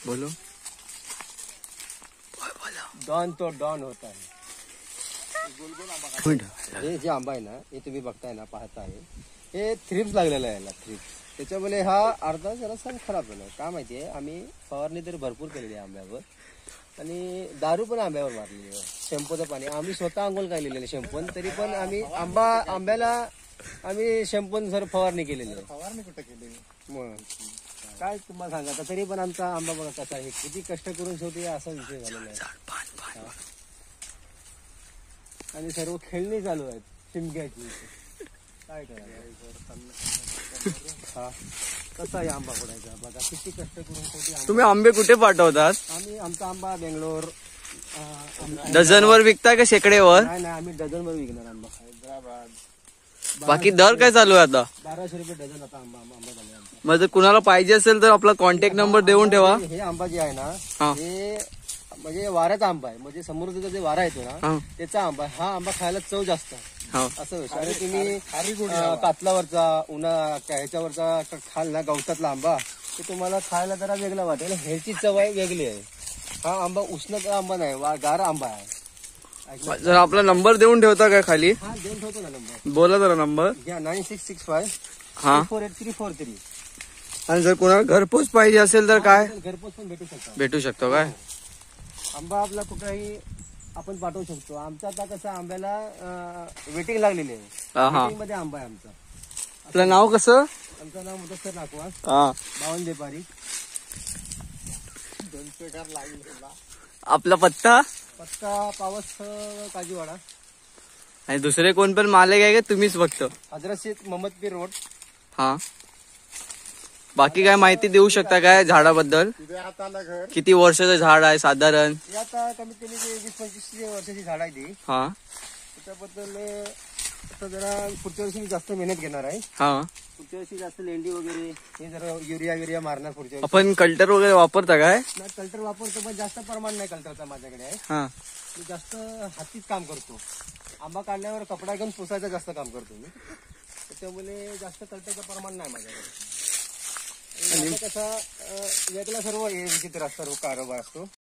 बोलो डॉन तो डॉन होता है। हे जे आंबा आहे ना, हे तुम्ही बघताय ना, पाहताय, हे थ्रिप्स लागलेलं आहे याला, थ्रिप्स. त्याच्यामुळे हा अर्धा जरासा खराब झाला. का माहितीये, आम्ही फवारणी तर भरपूर केलेली आहे आंब्यावर आणि दारू पण आंब्यावर मारलेली आहे. शॅम्पूचं पाणी आम्ही स्वतः अंघोळ काढलेलं आहे शॅम्पून, तरी पण आम्ही आंब्याला आम्ही शॅम्पून सर फवारणी केलेली आहे. फवारणी कुठे केली मग काय तुम्हाला सांगा, तरी पण आमचा आंबा बघा कसा आहे, किती कष्ट करून शेवटी असा विषय झालेला आहे. आणि सर्व खेळणी चालू आहेत शिमग्याची. काय करायचं, हा कसा आहे आंबा फोडायचा बघा, किती कष्ट करून शेवटी. तुम्ही आंबे कुठे पाठवतात? आम्ही आमचा आंबा बेंगलोर डझनवर विकताय का शेकडेवर? नाही नाही, आम्ही डझनवर विकणार आंबा. हैदराबाद. बाकी दर काय चालू आहे आता? 1200 रुपये डझन आता आंबा झाले आमचा. मग जर कुणाला पाहिजे असेल तर आपला कॉन्टॅक्ट नंबर देऊन ठेवा. हे आंबा जे आहे ना, हा. हे म्हणजे वाऱ्याचा आंबा आहे, म्हणजे समुद्राचा जे वारा येतो हा. ना, त्याचा आंबा. हा आंबा खायला चव जास्त आहे. हा. असं विषय. आणि तुम्ही कातलावरचा ह्याच्यावरचा खाल ना, गवतातला आंबा, ते तुम्हाला खायला जरा वेगळा वाटेल. ह्याची चव आहे वेगळी आहे. हा आंबा उष्णता आंबा नाही, गार आंबा आहे. जर आपला नंबर देऊन ठेवता काय खाली? हा देऊन ठेवतो ना नंबर. बोला जरा नंबर. घ्या 9665 हा. 48343. आणि जर कोणाला घरपोच पाहिजे असेल तर काय घरपोच पण भेटू शकतो. भेटू शकतो काय? आंबा आपला कुठेही आपण पाठवू शकतो. आमचा आता कसं आंब्याला वेटिंग लागलेली आहे. हा. वेटिंग मध्ये आंबा आहे आमचा. आपलं नाव कसं? आमचं नाव मुदस्सर नाकवास, हा. बावन व्यापारी. आपला पत्ता पत्ता पावस काजीवाडा, आणि दुसरे कोण पण मालक आहे का तुम्हीच फक्त? हजरत मोहम्मदपीर रोड. हा. बाकी काय माहिती देऊ शकता काय झाडाबद्दल? तिथे हाताला घर. किती वर्षाचं झाड आहे साधारण? हे आता कमीत कमी 20-25 वर्षाची झाड आहे ती. हा. त्याच्याबद्दल आता जरा पुढच्या वर्षी मी जास्त मेहनत घेणार आहे. हा. पुढच्या वर्षी जास्त लेंडी वगैरे हे जरा युरिया मारणार पुढच्या वर्षी. आपण कल्टर वगैरे वापरता काय? नाही, कल्टर वापरतो पण जास्त प्रमाण नाही कल्टरचा माझ्याकडे आहे. हा. मी जास्त हातीच काम करतो. आंबा काढल्यावर कपडा घेऊन पुसायचं जास्त काम करतो मी. त्याच्यामुळे जास्त कल्टरचं प्रमाण नाही माझ्याकडे. कसा वेगळा सर्व विचित्र सर्व कारोबार असतो.